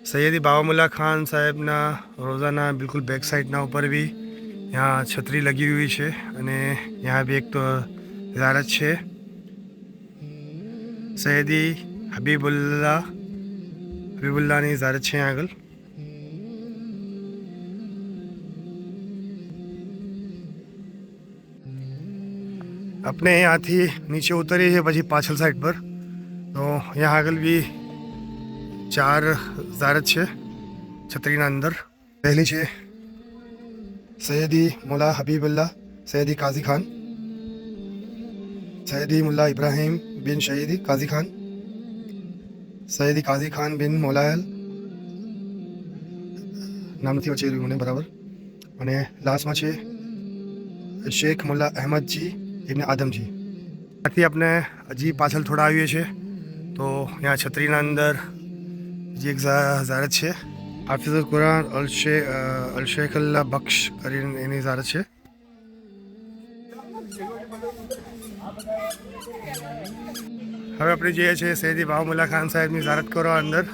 सैयदी बाबामुल्ला खान સાહેબના રોઝાના બિલકુલ બેક સાઈડના ઉપર भी यहाँ छतरी लगी हुई है અને यहाँ भी एक तो ज़ियारत है सैयदी हबीबुल्लाની ज़ियारत છે આગળ। अपने यहाँ थी नीचे उतरी है પછી પાછળ સાઈડ પર તો यहाँ આગળ भी 4 ज़ियारत છે छतरीના અંદર। પહેલી છે सैयदी मुल्ला हबीबुल्ला सैयदी काजी खान, सैयदी मुल्ला इब्राहिम बिन शहीदी काजी खान, सैयदी काजी खान बिन मोलायल નામ નથી વચ્ચે મને બરાબર। અને લાસ્ટમાં છે शेख मुल्ला अहमद जी इब्न आदम जी। આથી આપણે હજી પાછળ થોડા આવીએ છીએ તો यहाँ છત્રીના અંદર જે એક ઝારત છે હાફિઝુલ કુરાન અલ-શેખલ્લા બક્ષ કરીને એની ઝારત છે। હવે આપણે જઈએ છીએ સૈયદી બાબામુલ્લા ખાન સાહેબની ઝારત કરવા અંદર।